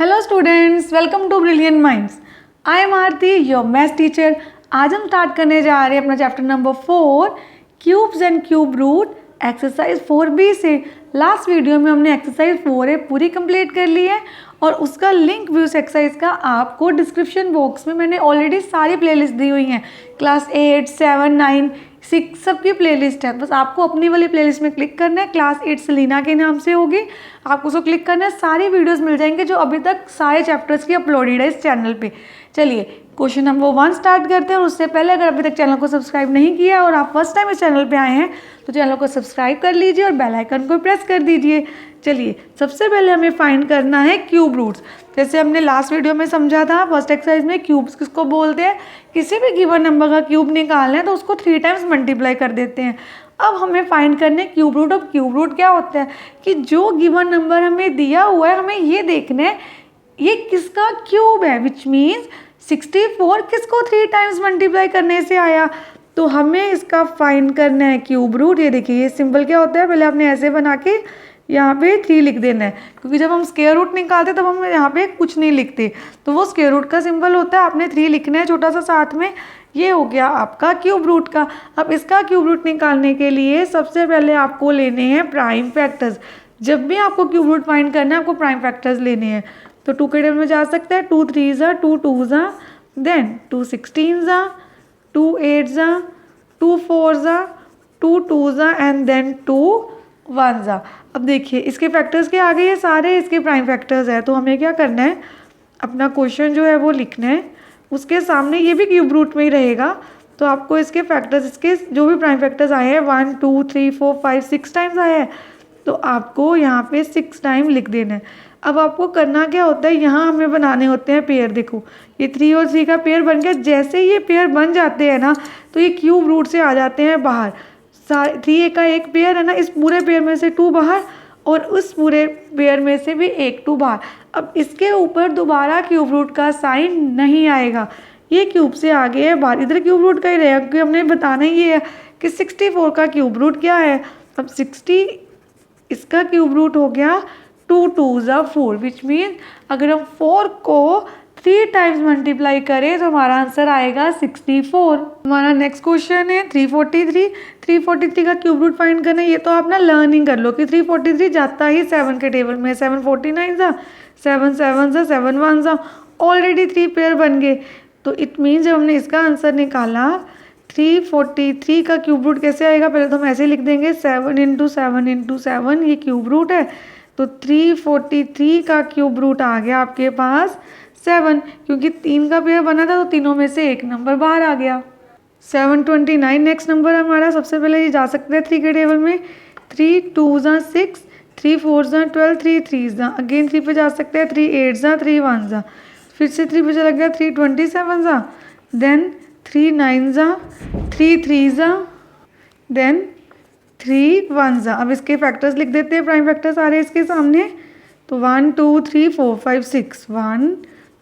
Hello students, welcome to brilliant minds. I am Aarti, your maths teacher. आज हम start करने जा रहे हैं अपना chapter number 4, cubes and cube root, exercise 4B से। लास्ट वीडियो में हमने एक्सरसाइज 4A पूरी कंप्लीट कर ली है और उसका लिंक भी उस एक्सरसाइज का आपको डिस्क्रिप्शन बॉक्स में मैंने ऑलरेडी सारी प्लेलिस्ट दी हुई हैं। क्लास 8, 7, 9, 6 सबकी प्लेलिस्ट है। बस आपको अपनी वाली प्लेलिस्ट में क्लिक करना है। क्लास 8 सलीना के नाम से होगी, आपको उसको क्लिक करना है। सारी वीडियोस मिल जाएंगे जो अभी तक सारे चैप्टर्स की अपलोडेड है इस चैनल पे। चलिए क्वेश्चन नंबर 1 स्टार्ट करते हैं। और उससे पहले अगर अभी तक चैनल को सब्सक्राइब नहीं किया और आप फर्स्ट टाइम इस चैनल पे आए हैं तो चैनल को सब्सक्राइब कर लीजिए और बेल आइकन को प्रेस कर दीजिए। चलिए सबसे पहले हमें फाइंड करना है क्यूब रूट्स। जैसे हमने लास्ट वीडियो में समझा था, फर्स्ट एक्सरसाइज में क्यूब्स किसको बोलते हैं, किसी भी गिवन नंबर का क्यूब निकालना है तो उसको 3 टाइम्स मल्टीप्लाई कर देते हैं। अब हमें फाइंड करने क्यूब रूट। अब क्यूब रूट क्या होता है कि जो गिवन नंबर हमें दिया हुआ है हमें ये देखना है ये किसका क्यूब है, विच मीन्स 64 किसको 3 टाइम्स मल्टीप्लाई करने से आया। तो हमें इसका फाइंड करना है क्यूब रूट। ये देखिए ये सिंबल क्या होता है, पहले आपने ऐसे बना के यहाँ पे 3 लिख देना है, क्योंकि जब हम स्क्वायर रूट निकालते तब हम यहाँ पे कुछ नहीं लिखते, तो वो स्क्वायर रूट का सिंबल होता है। आपने 3 लिखना है छोटा सा साथ में। ये हो गया आपका क्यूब रूट का। अब इसका क्यूब रूट निकालने के लिए सबसे पहले आपको लेने हैं प्राइम फैक्टर्स। जब भी आपको क्यूब रूट फाइंड करना है आपको प्राइम फैक्टर्स लेने हैं। तो 2 के टेबल में जा सकता है, 2 3 2 2 देन 2 16 2 8 2 4 2 2 एंड देन 2 1। अब देखिए इसके फैक्टर्स के आगे ये सारे इसके प्राइम फैक्टर्स है। तो हमें क्या करना है, अपना क्वेश्चन जो है वो लिखना है, उसके सामने ये भी क्यूब रूट में ही रहेगा। तो आपको इसके फैक्टर्स, इसके जो भी प्राइम फैक्टर्स आए हैं 1 2 3 4 5 6 टाइम्स आए हैं, तो आपको यहाँ पे 6 टाइम लिख देना है। अब आपको करना क्या होता है, यहाँ हमें बनाने होते हैं पेयर। देखो ये 3 और 3 का पेयर बन गया। जैसे ये पेयर बन जाते हैं ना तो ये क्यूब रूट से आ जाते हैं बाहर। 3 का एक पेयर है ना, इस पूरे पेयर में से 2 बाहर और उस पूरे पेयर में से भी एक 2 बाहर। अब इसके ऊपर दोबारा क्यूब रूट का साइन नहीं आएगा, ये क्यूब से आगे है बाहर, इधर क्यूब रूट का ही रहेगा, क्योंकि हमने बताना ही है कि 64 का क्यूब रूट क्या है। अब 60 इसका क्यूब रूट हो गया 2 2 4, विच मीन अगर हम 4 को 3 टाइम्स मल्टीप्लाई करें तो हमारा आंसर आएगा 64। हमारा नेक्स्ट क्वेश्चन है 343 का क्यूब रूट फाइंड करना है। ये तो आप ना लर्निंग कर लो कि 343 जाता ही 7 के टेबल में, 7 49 7 7 7 1 ऑलरेडी 3 पेयर बन गए। तो इट मीन जब हमने इसका आंसर निकाला 343 का क्यूब रूट कैसे आएगा, पहले तो हम ऐसे लिख देंगे 7 × 7 × 7, ये क्यूब रूट है। तो 343 का क्यूब रूट आ गया आपके पास 7, क्योंकि 3 का पेयर बना था तो तीनों में से एक नंबर बाहर आ गया। 729 नेक्स्ट नंबर हमारा। सबसे पहले ये जा सकते हैं 3 के टेबल में, 3 2 6 3 4 12 3 3 अगेन 3 पे जा सकते हैं, 3 8 3 1 फिर से 3 पे चला गया, 3 27 देन 3 9 3 3 देन 3 1। अब इसके फैक्टर्स लिख देते हैं, प्राइम फैक्टर्स आ रहे हैं इसके सामने। तो 1 2 3 4 5 6 1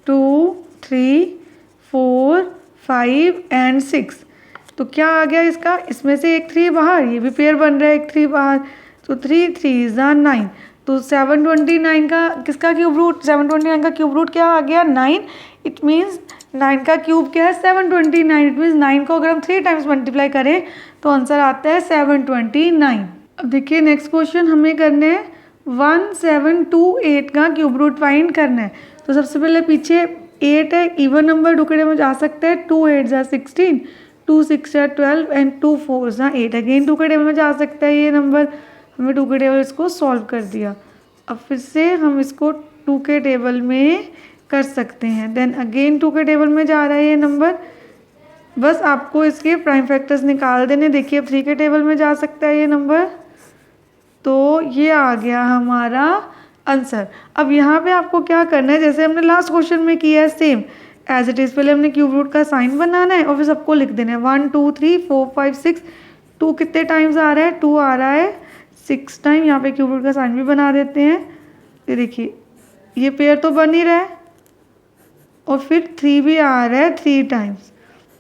2 3 4 5 एंड 6। तो क्या आ गया इसका, इसमें से एक 3 बाहर, ये भी पेयर बन रहा है एक 3 बाहर, तो 3 3 9। तो 729 का किसका क्यूब रूट, 729 का क्यूब रूट क्या आ गया 9। इट मीन्स 9 का क्यूब क्या है 729। इट मीन्स 9 को अगर हम 3 टाइम्स मल्टीप्लाई करें तो आंसर आता है 729। अब देखिए नेक्स्ट क्वेश्चन हमें करने हैं 1728 का क्यूब रूट फाइंड करना है। तो सबसे पहले पीछे 8 है, इवन नंबर 2 के टेबल में जा सकता है, 2 8 16 2 6 12 एंड 2 4 8। अगेन 2 के टेबल में जा सकता है ये नंबर, हमने 2 के टेबल इसको सॉल्व कर दिया। अब फिर से हम इसको 2 के टेबल में कर सकते हैं, देन अगेन 2 के टेबल में जा रहा है ये नंबर। बस आपको इसके प्राइम फैक्टर्स निकाल देने। देखिए अब 3 के टेबल में जा सकता है ये नंबर, तो ये आ गया हमारा आंसर। अब यहाँ पे आपको क्या करना है, जैसे हमने लास्ट क्वेश्चन में किया है सेम एज इट इज़, पहले हमने क्यूब रूट का साइन बनाना है और फिर सबको लिख देना है 1 2 3 4 5 6। 2 कितने टाइम्स आ रहा है, 2 आ रहा है 6 टाइम। यहाँ पे क्यूब रूट का साइन भी बना देते हैं। ये देखिए ये पेयर तो बन ही रहा है और फिर 3 भी आ रहा है 3 टाइम्स,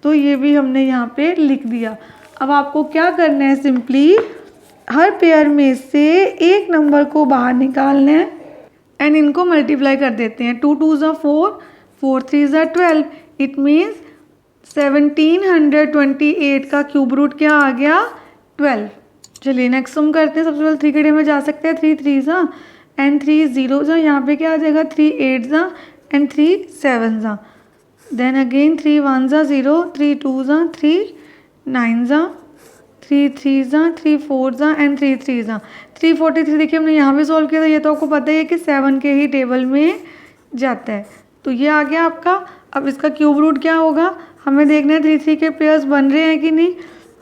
तो ये भी हमने यहाँ पे लिख दिया। अब आपको क्या करना है, सिंपली हर पेयर में से एक नंबर को बाहर निकालना है। एंड इनको मल्टीप्लाई कर देते हैं। 2 2 ज़ा 4, 4 3 ज़ा 12, इट मीन्स 1728 का क्यूब रूट क्या आ गया 12। चलिए नेक्स्ट सम करते हैं। सबसे पहले 3 के डे में जा सकते हैं। 3 3 ज़ा एंड 3 0 ज़ा, यहाँ पे क्या आ जाएगा 3 8 ज़ा एंड 3 7 ज़ा, देन अगेन 3 1 ज़ा 0, 3 2 ज़ा 3 9 ज़ा, 3 3 ज़ा 3 4 ज़ा एंड 3 3 ज़ा। 343 देखिए हमने यहाँ पे सॉल्व किया था, ये तो आपको पता ही है कि 7 के ही टेबल में जाता है। तो ये आ गया आपका। अब इसका क्यूब रूट क्या होगा हमें देखना है 3 3 के पेयर्स बन रहे हैं कि नहीं।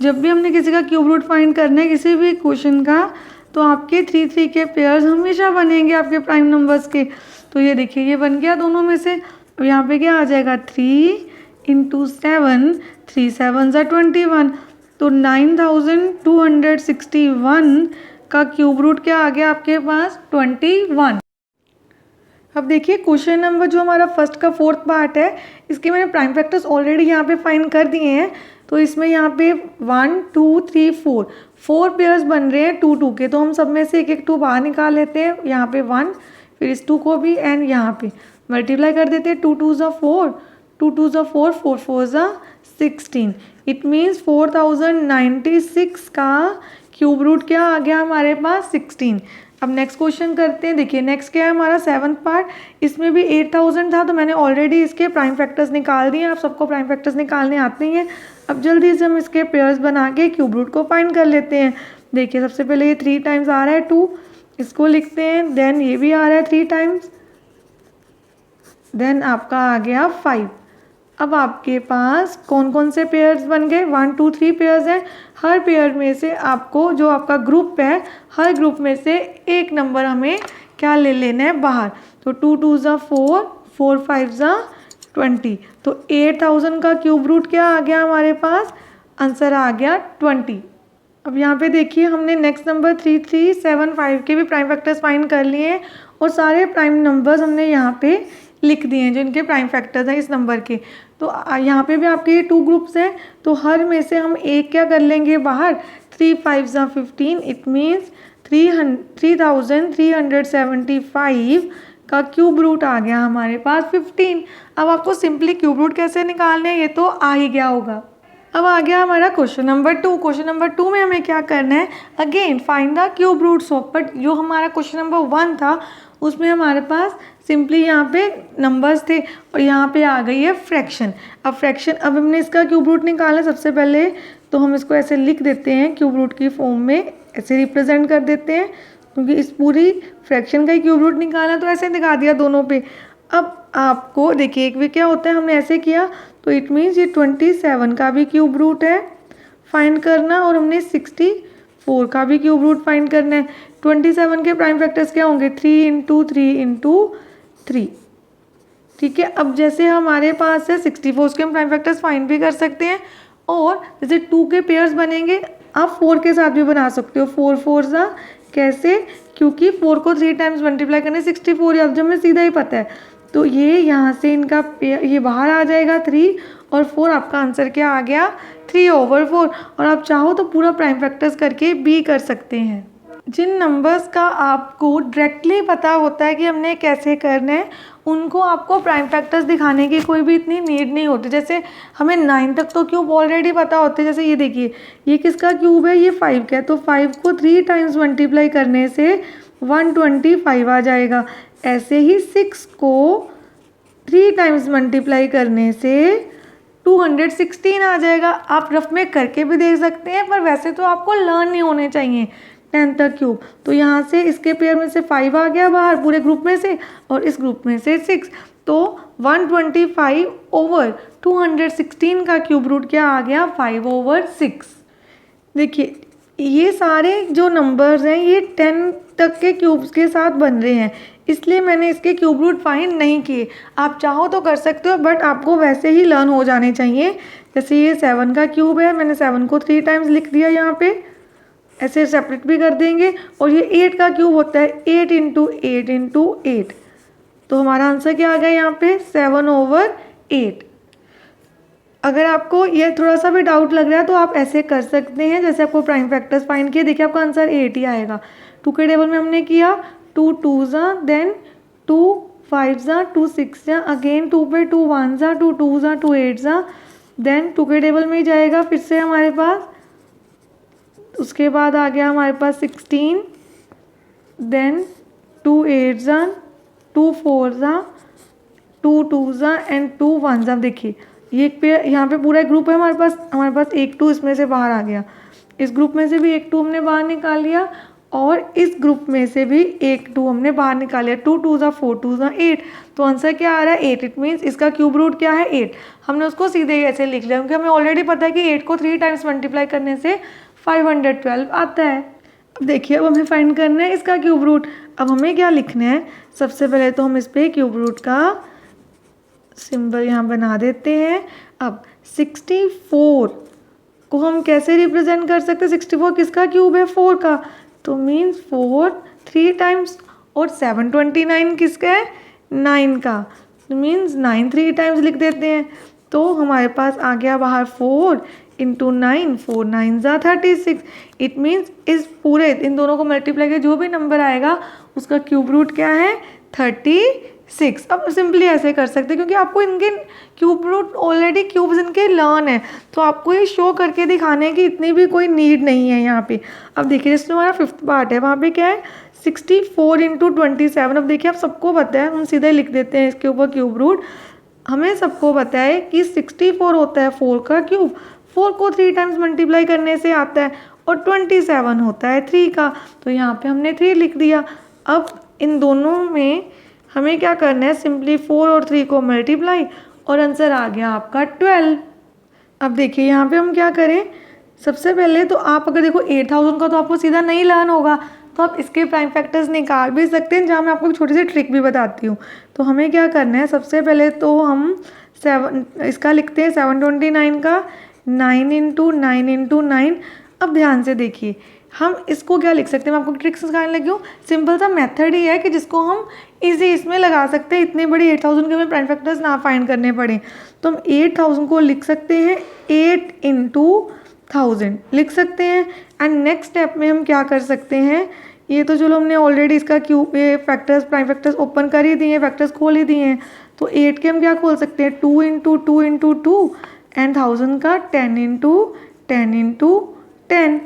जब भी हमने किसी का क्यूब रूट फाइंड करना है किसी भी क्वेश्चन का, तो आपके 3 3 के पेयर्स हमेशा बनेंगे आपके प्राइम नंबर्स के। तो ये देखिए ये बन गया दोनों में से। अब यहाँ पे क्या आ जाएगा 3 इंटू 7, 3 7 ज़ा 21, तो 9261 का क्यूब रूट क्या आ गया आपके पास 21। अब देखिए क्वेश्चन नंबर जो हमारा फर्स्ट का 4th पार्ट है, इसके मैंने प्राइम फैक्टर्स ऑलरेडी यहाँ पे फाइंड कर दिए हैं। तो इसमें यहाँ पे 1 2 3 4 पेयर्स बन रहे हैं 2 2 के, तो हम सब में से एक एक 2 बाहर निकाल लेते हैं। यहाँ पे 1, फिर इस 2 को भी एंड यहाँ पे मल्टीप्लाई कर देते हैं। 2 2 ज़ा 4, 2 2 ज़ा 4, 4 4 ज़ा 16, इट मीन्स 4096 का क्यूब रूट क्या आ गया हमारे पास 16। अब नेक्स्ट क्वेश्चन करते हैं। देखिए नेक्स्ट क्या है हमारा 7th पार्ट, इसमें भी 8000 था, तो मैंने ऑलरेडी इसके प्राइम फैक्टर्स निकाल दिए। आप सबको प्राइम फैक्टर्स निकालने आते ही हैं। अब जल्दी से हम इसके पेयर्स बना के क्यूब रूट को फाइंड कर लेते हैं। देखिए सबसे पहले ये 3 टाइम्स आ रहा है 2, इसको लिखते हैं। देन ये भी आ रहा है 3 टाइम्स, देन आपका आ गया 5। अब आपके पास कौन कौन से पेयर्स बन गए 1 2 3 पेयर्स हैं। हर पेयर में से आपको जो आपका ग्रुप है, हर ग्रुप में से एक नंबर हमें क्या ले लेना है बाहर। तो 2 2 ज़ा 4, 4 5 ज़ा 20, तो 8000 का क्यूब रूट क्या आ गया हमारे पास, आंसर आ गया 20। अब यहाँ पे देखिए हमने नेक्स्ट नंबर 3 3 7 5 के भी प्राइम फैक्टर्स फाइंड कर लिए हैं और सारे प्राइम नंबर्स हमने यहाँ पे लिख दिए हैं जो इनके प्राइम फैक्टर्स हैं इस नंबर के। तो यहाँ पे भी आपके ये 2 ग्रुप्स हैं, तो हर में से हम एक क्या कर लेंगे बाहर। 3 5 ज़ा 15, इट मीन्स 3375 का क्यूब रूट आ गया हमारे पास 15। अब आपको सिंपली क्यूब रूट कैसे निकालने हैं ये तो आ ही गया होगा। अब आ गया हमारा क्वेश्चन नंबर 2। क्वेश्चन नंबर 2 में हमें क्या करना है, again find the cube roots of, but जो हमारा क्वेश्चन नंबर 1 था उसमें हमारे पास सिंपली यहाँ पे नंबर्स थे और यहाँ पे आ गई है फ्रैक्शन। अब फ्रैक्शन, अब हमने इसका क्यूब रूट निकाला। सबसे पहले तो हम इसको ऐसे लिख देते हैं क्यूब रूट की फॉर्म में, ऐसे रिप्रेजेंट कर देते हैं, क्योंकि इस पूरी फ्रैक्शन का ही क्यूब रूट निकाला तो ऐसे दिखा दिया दोनों पे। अब आपको देखिए एक भी क्या होता है, हमने ऐसे किया तो इट मीन्स ये 27 का भी क्यूब रूट है फाइंड करना, और हमने 64 का भी क्यूब रूट फाइंड करना है। 27 के प्राइम फैक्टर्स क्या होंगे 3 इंटू 3 इंटू 3, ठीक है। अब जैसे हमारे पास है 64 के हम प्राइम फैक्टर्स फाइंड भी कर सकते हैं, और जैसे 2 के पेयर्स बनेंगे आप 4 के साथ भी बना सकते हो। 4 4 ज़ा कैसे, क्योंकि 4 को 3 टाइम्स मल्टीप्लाई करने 64 या जब हमें सीधा ही पता है, तो ये यहाँ से इनका पेयर ये बाहर आ जाएगा 3 और 4, आपका आंसर क्या आ गया 3/4। और आप चाहो तो पूरा प्राइम फैक्टर्स करके भी कर सकते हैं। जिन नंबर्स का आपको डायरेक्टली पता होता है कि हमने कैसे करना है, उनको आपको प्राइम फैक्टर्स दिखाने की कोई भी इतनी नीड नहीं होती। जैसे हमें 9 तक तो क्यूब ऑलरेडी पता होते हैं। जैसे ये देखिए ये किसका क्यूब है, ये 5 का है, तो 5 को 3 टाइम्स मल्टीप्लाई करने से 125 आ जाएगा। ऐसे ही 6 को 3 टाइम्स मल्टीप्लाई करने से 216 आ जाएगा। आप रफ में करके भी देख सकते हैं, पर वैसे तो आपको लर्न नहीं होने चाहिए 10 तक क्यूब। तो यहाँ से इसके पेयर में से 5 आ गया बाहर पूरे ग्रुप में से, और इस ग्रुप में से 6, तो 125/216 का क्यूब रूट क्या आ गया 5/6। देखिए ये सारे जो नंबर्स हैं ये 10 तक के क्यूब्स के साथ बन रहे हैं, इसलिए मैंने इसके क्यूब रूट फाइंड नहीं किए। आप चाहो तो कर सकते हो, बट आपको वैसे ही लर्न हो जाने चाहिए। जैसे ये 7 का क्यूब है, मैंने 7 को 3 टाइम्स लिख दिया यहाँ पे, ऐसे सेपरेट भी कर देंगे। और ये 8 का क्यूब होता है 8 इंटू 8 इंटू 8, तो हमारा आंसर क्या आ गया यहाँ पे 7/8। अगर आपको ये थोड़ा सा भी डाउट लग रहा है तो आप ऐसे कर सकते हैं, जैसे आपको प्राइम फैक्टर्स फाइंड किए, देखिए आपका आंसर 8 ही आएगा। 2 के टेबल में हमने किया 2 2 ज़ा, देन 2 5 जा 2 6 जा, अगेन 2 पे 2 1 जा 2 2 जा 2 8 जा, देन 2 के टेबल में ही जाएगा फिर से हमारे पास। उसके बाद आ गया हमारे पास 16, देन 2 8 जा 2 4 जा 2 2 जा एंड 2 1 जा। देखिए ये एक पे यहाँ पे पूरा ग्रुप है हमारे पास एक 2 इसमें से बाहर आ गया, इस ग्रुप में से भी एक 2 हमने बाहर निकाल लिया और इस ग्रुप में से भी एक 2 हमने बाहर निकाल लिया। 2 2 जा 4 2 जा 8, तो आंसर क्या आ रहा है 8। इट मीन्स इसका क्यूब रूट क्या है 8। हमने उसको सीधे ही ऐसे लिख लिया क्योंकि हमें ऑलरेडी पता है कि 8 को 3 टाइम्स मल्टीप्लाई करने से 512 आता है। अब देखिए अब हमें फाइंड करना है इसका क्यूब रूट। अब हमें क्या लिखना है, सबसे पहले तो हम इस पर क्यूब रूट का सिंबल यहाँ बना देते हैं। अब 64 को हम कैसे रिप्रेजेंट कर सकते हैं, 64 किसका क्यूब है 4 का, तो मीन्स 4 3 टाइम्स, और 729 किसका है 9 का, तो मीन्स 9 3 टाइम्स लिख देते हैं। तो हमारे पास आ गया बाहर 4 इंटू 9, 4 9 जा 36। इट मीन्स इस पूरे इन दोनों को मल्टीप्लाई करके जो भी नंबर आएगा उसका क्यूब रूट क्या है 36। अब सिंपली ऐसे कर सकते हैं क्योंकि आपको इनके क्यूब रूट ऑलरेडी क्यूब्स इनके लर्न है, तो आपको ये शो करके दिखाने की इतनी भी कोई नीड नहीं है यहाँ पे। अब देखिए जिसमें हमारा 5th पार्ट है वहाँ पे क्या है 64 इंटू 27। अब देखिए आप सबको पता है, हम सीधे लिख देते हैं इसके ऊपर क्यूब रूट। हमें सबको पता है कि 64 होता है 4 का क्यूब, 4 को 3 टाइम्स मल्टीप्लाई करने से आता है, और 27 होता है 3 का, तो यहाँ पे हमने 3 लिख दिया। अब इन दोनों में हमें क्या करना है, सिंपली 4 और 3 को मल्टीप्लाई, और आंसर आ गया आपका 12। अब देखिए यहाँ पे हम क्या करें, सबसे पहले तो आप अगर देखो 8000 का तो आपको सीधा नहीं लर्न होगा, तो आप इसके प्राइम फैक्टर्स निकाल भी सकते हैं, जहाँ मैं आपको एक छोटी सी ट्रिक भी बताती हूँ। तो हमें क्या करना है, सबसे पहले तो हम इसका लिखते हैं 729 का 9 इंटू 9 इंटू 9। अब ध्यान से देखिए हम इसको क्या लिख सकते हैं, मैं आपको ट्रिक्स सिखाने लगी हूँ। सिंपल सा मेथड ही है कि जिसको हम इजी इसमें लगा सकते हैं, इतनी बड़ी 8000 के हमें प्राइम फैक्टर्स ना फाइंड करने पड़े। तो हम 8000 को लिख सकते हैं 8 इंटू 1000 लिख सकते हैं। एंड नेक्स्ट स्टेप में हम क्या कर सकते हैं, ये तो चलो हमने ऑलरेडी इसका cube factors prime factors open कर ही दिए हैं, फैक्टर्स खोल ही दिए हैं। तो 8 के हम क्या खोल सकते हैं 2 इंटू 2 इंटू 2 एंड 1000 का 10 इंटू 10 इंटू 10।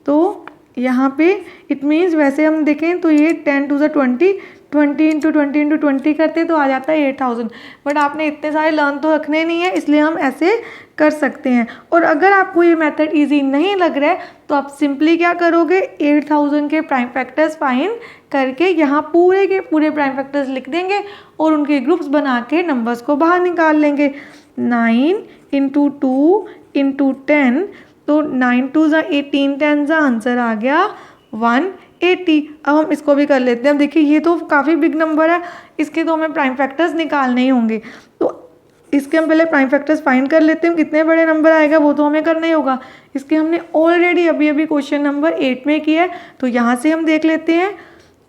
तो यहाँ पे इट मीन्स वैसे हम देखें तो ये 10 टू ज़ा 20, 20 इंटू 20 इंटू 20 करते तो आ जाता है 8000। बट आपने इतने सारे लर्न तो रखने नहीं है, इसलिए हम ऐसे कर सकते हैं। और अगर आपको ये मेथड इजी नहीं लग रहा है तो आप सिंपली क्या करोगे, 8000 के प्राइम फैक्टर्स फाइंड करके यहाँ पूरे के पूरे प्राइम फैक्टर्स लिख देंगे और उनके ग्रुप्स बना के नंबर्स को बाहर निकाल लेंगे। 9 इंटू 2 इंटू 10, तो 9 2 ज़ा 18, 10 ज़ा आंसर आ गया 180। अब हम इसको भी कर लेते हैं। अब देखिए ये तो काफ़ी बिग नंबर है, इसके तो हमें प्राइम फैक्टर्स निकालने ही होंगे। तो इसके हम पहले प्राइम फैक्टर्स फाइंड कर लेते हैं, कितने बड़े नंबर आएगा वो तो हमें करना ही होगा। इसके हमने ऑलरेडी अभी अभी क्वेश्चन नंबर 8 में किया है, तो यहाँ से हम देख लेते हैं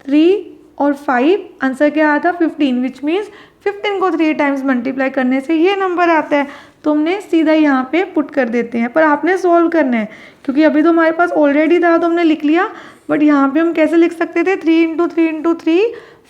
3 और 5, आंसर क्या आया था 15, विच मीन्स 15 को 3 टाइम्स मल्टीप्लाई करने से ये नंबर आता है। तो हमने सीधा यहाँ पे पुट कर देते हैं, पर आपने सॉल्व करना है क्योंकि अभी तो हमारे पास ऑलरेडी था तो हमने लिख लिया। बट यहाँ पे हम कैसे लिख सकते थे 3 इंटू 3 इंटू 3,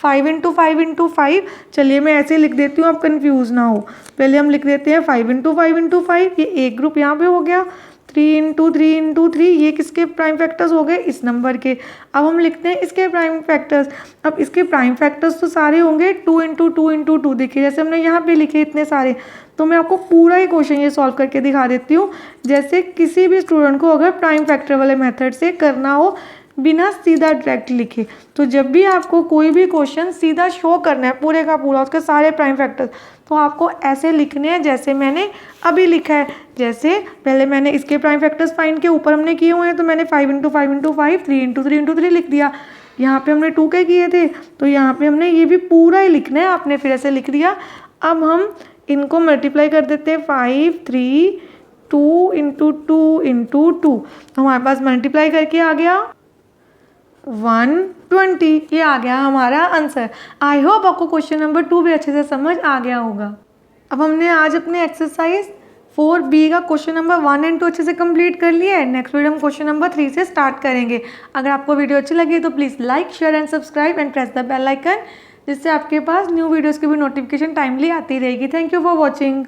5 इंटू 5 इंटू 5। चलिए मैं ऐसे लिख देती हूँ, आप कन्फ्यूज़ ना हो। पहले हम लिख देते हैं 5 इंटू 5 इंटू 5, ये एक ग्रुप यहाँ पे हो गया। 3 इंटू 3 इंटू 3, ये किसके प्राइम फैक्टर्स हो गए, इस नंबर के। अब हम लिखते हैं इसके प्राइम फैक्टर्स। अब इसके प्राइम फैक्टर्स तो सारे होंगे 2 इंटू 2 इंटू 2। देखिए जैसे हमने यहाँ पे लिखे इतने सारे, तो मैं आपको पूरा ही क्वेश्चन ये सॉल्व करके दिखा देती हूँ। जैसे किसी भी स्टूडेंट को अगर प्राइम फैक्टर वाले मेथड से करना हो बिना सीधा डायरेक्ट लिखे, तो जब भी आपको कोई भी क्वेश्चन सीधा शो करना है पूरे का पूरा उसके सारे प्राइम फैक्टर्स, तो आपको ऐसे लिखने हैं जैसे मैंने अभी लिखा है। जैसे पहले मैंने इसके प्राइम फैक्टर्स फाइंड के ऊपर हमने किए हुए हैं, तो मैंने 5 इंटू 5 इंटू 5, 3 इंटू 3 इंटू 3 लिख दिया। यहाँ पे हमने 2 के किए थे, तो यहाँ पे हमने ये भी पूरा ही लिखना है, आपने फिर ऐसे लिख दिया। अब हम इनको मल्टीप्लाई कर देते हैं 5 3 2 इंटू 2 इंटू 2, तो हमारे पास मल्टीप्लाई करके आ गया 120। ये आ गया हमारा आंसर। आई होप आपको क्वेश्चन नंबर 2 भी अच्छे से समझ आ गया होगा। अब हमने आज अपने एक्सरसाइज 4B का क्वेश्चन नंबर 1 एंड 2 अच्छे से कंप्लीट कर लिया है। नेक्स्ट वीडियो हम क्वेश्चन नंबर 3 से स्टार्ट करेंगे। अगर आपको वीडियो अच्छी लगी तो please like share and subscribe and press the bell icon. जिससे आपके पास न्यू वीडियोज़ की भी नोटिफिकेशन टाइमली आती रहेगी। Thank you for watching.